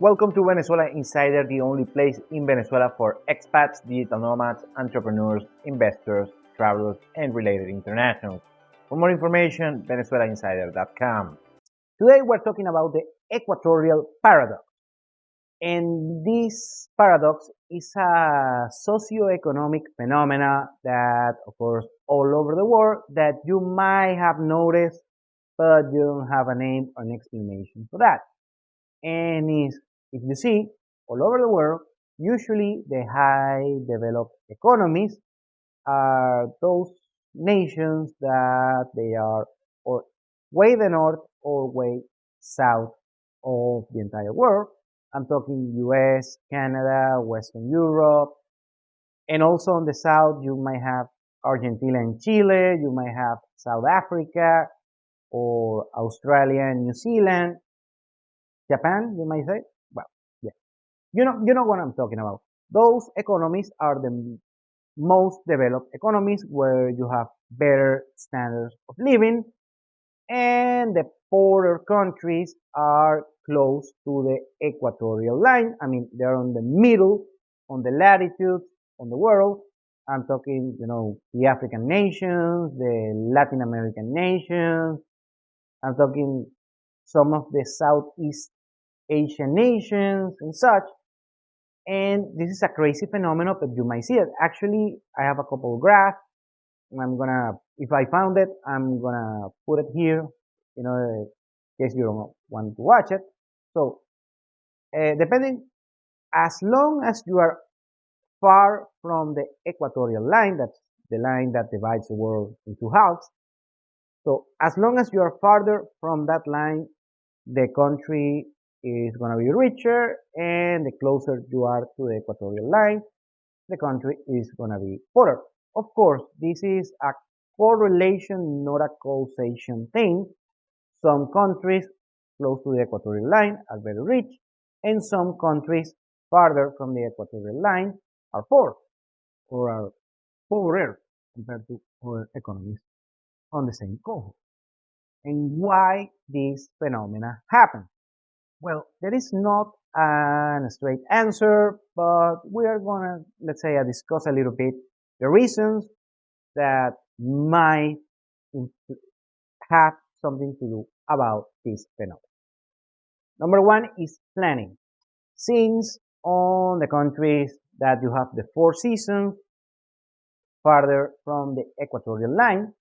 Welcome to Venezuela Insider, the only place in Venezuela for expats, digital nomads, entrepreneurs, investors, travelers, and related internationals. For more information, venezuelainsider.com. Today we're talking about the Equatorial Paradox. And this paradox is a socio-economic phenomena that occurs all over the world that you might have noticed, but you don't have a name or an explanation for that. And if you see, all over the world, usually the high developed economies are those nations that they are or way the north or way south of the entire world. I'm talking US, Canada, Western Europe, and also on the south you might have Argentina and Chile, you might have South Africa or Australia and New Zealand, Japan, you might say. Well, yeah. You know what I'm talking about. Those economies are the most developed economies where you have better standards of living, and the poorer countries are close to the equatorial line. I mean, they're on the middle, on the latitude on the world. I'm talking, the African nations, the Latin American nations. I'm talking some of the Southeast Asian nations and such. And this is a crazy phenomenon, but you might see it. Actually, I have a couple of graphs. If I found it, I'm gonna put it here, in case you don't want to watch it. So, depending, as long as you are far from the equatorial line, that's the line that divides the world into halves. So, as long as you are farther from that line, the country is going to be richer, and the closer you are to the equatorial line, the country is going to be poorer. Of course, this is a correlation, not a causation thing. Some countries close to the equatorial line are very rich, and some countries farther from the equatorial line are poor, or are poorer compared to other economies on the same coast. And why this phenomena happens? Well, there is not a straight answer, but we are gonna, let's say, discuss a little bit the reasons that might have something to do about this phenomenon. Number one is planning. Since on the countries that you have the four seasons farther from the equatorial line,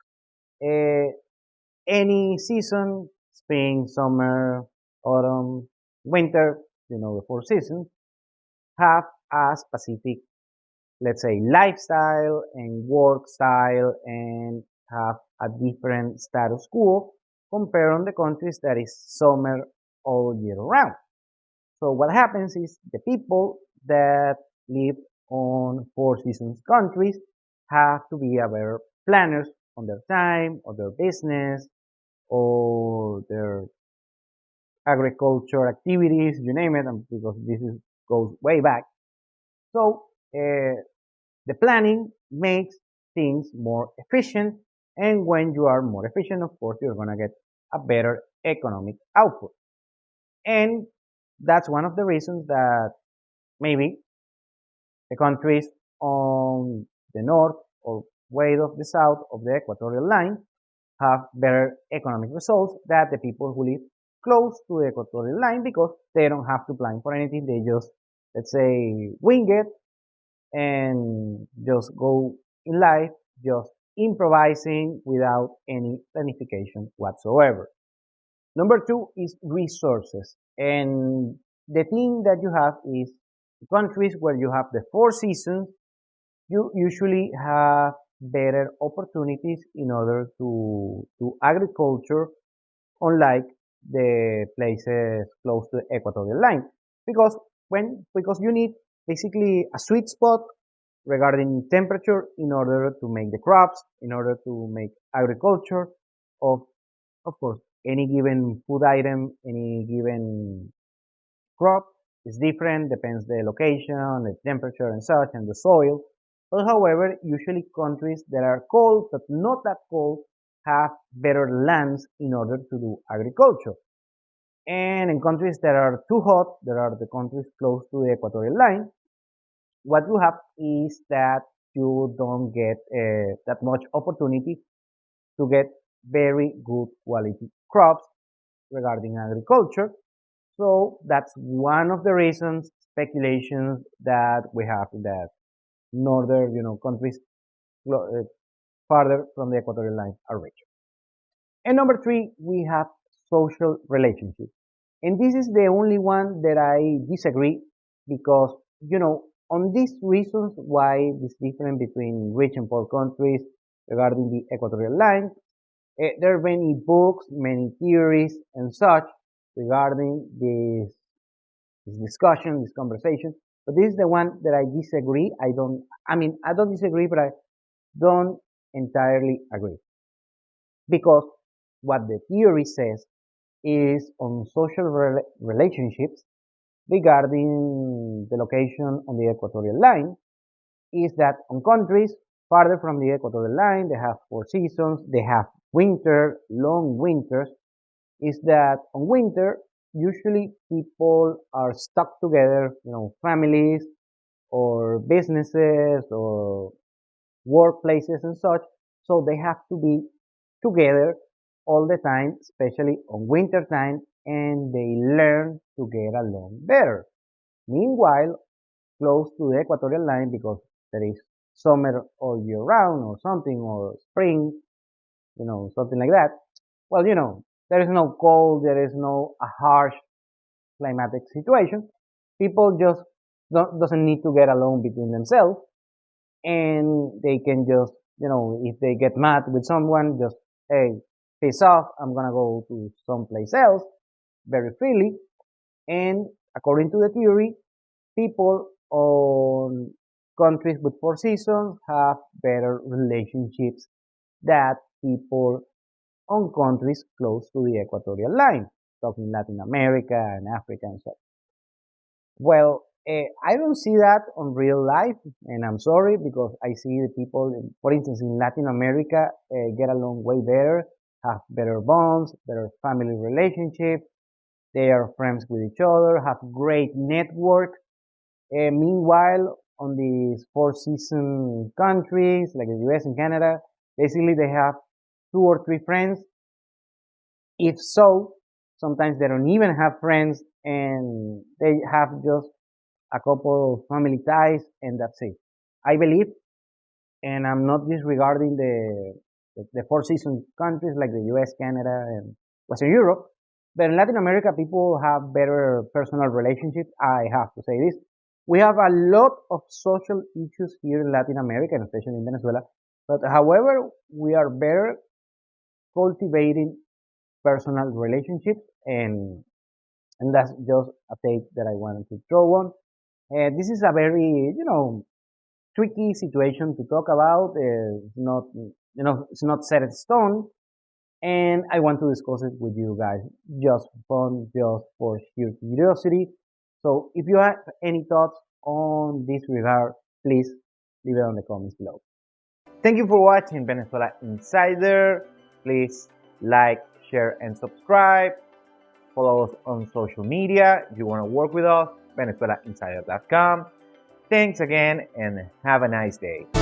any season, spring, summer, autumn, winter, the four seasons, have a specific, let's say, lifestyle and work style, and have a different status quo compared on the countries that is summer all year round. So what happens is the people that live on four seasons countries have to be aware planners on their time, or their business, or their agriculture activities, you name it, because goes way back. So the planning makes things more efficient, and when you are more efficient, of course, you're going to get a better economic output. And that's one of the reasons that maybe the countries on the north or way of the south of the equatorial line have better economic results than the people who live close to the equatorial line, because they don't have to plan for anything. They just, let's say, wing it and just go in life, just improvising without any planification whatsoever. Number two is resources. And the thing that you have is countries where you have the four seasons, you usually have better opportunities in order to do agriculture, unlike the places close to the equatorial line, because you need basically a sweet spot regarding temperature in order to make the crops, in order to make agriculture of course, any given food item, any given crop is different, depends the location, the temperature and such, and the soil. But however, usually countries that are cold but not that cold have better lands in order to do agriculture. And in countries that are too hot, there are the countries close to the equatorial line, what you have is that you don't get that much opportunity to get very good quality crops regarding agriculture. So that's one of the reasons, speculations that we have in that northern, countries farther from the equatorial line are richer. And number three, we have social relationships. And this is the only one that I disagree because, on these reasons why this difference between rich and poor countries regarding the equatorial line, there are many books, many theories and such regarding this discussion, this conversation. But this is the one that I disagree. I don't disagree, but I don't entirely agree. Because what the theory says is on social relationships regarding the location on the equatorial line is that on countries farther from the equatorial line, they have 4 seasons, they have winter, long winters, is that on winter, usually people are stuck together, families or businesses or workplaces and such, so they have to be together all the time, especially on winter time, and they learn to get along better. Meanwhile, close to the equatorial line, because there is summer all year round or something, or spring, something like that. Well, there is no cold, there is no a harsh climatic situation. People just doesn't need to get along between themselves, and they can just, if they get mad with someone, just, hey, piss off, I'm gonna go to someplace else very freely. And according to the theory, people on countries with 4 seasons have better relationships than people on countries close to the equatorial line, talking Latin America and Africa and so. Well, I don't see that on real life, and I'm sorry because I see the people, for instance, in Latin America, get along way better, have better bonds, better family relationships. They are friends with each other, have great network. Meanwhile, on these 4 season countries like the US and Canada, basically they have 2 or 3 friends. If so, sometimes they don't even have friends and they have just a couple of family ties and that's it. I believe, and I'm not disregarding the 4 season countries like the US, Canada, and Western Europe, but in Latin America, people have better personal relationships. I have to say this. We have a lot of social issues here in Latin America, and especially in Venezuela. But however, we are better cultivating personal relationships, and that's just a take that I wanted to throw on. This is a very, tricky situation to talk about. It's not, it's not set in stone, and I want to discuss it with you guys just for fun, just for sheer curiosity. So if you have any thoughts on this regard, please leave it on the comments below. Thank you for watching Venezuela Insider. Please like, share, and subscribe. Follow us on social media. If you want to work with us, VenezuelaInsider.com. Thanks again and have a nice day.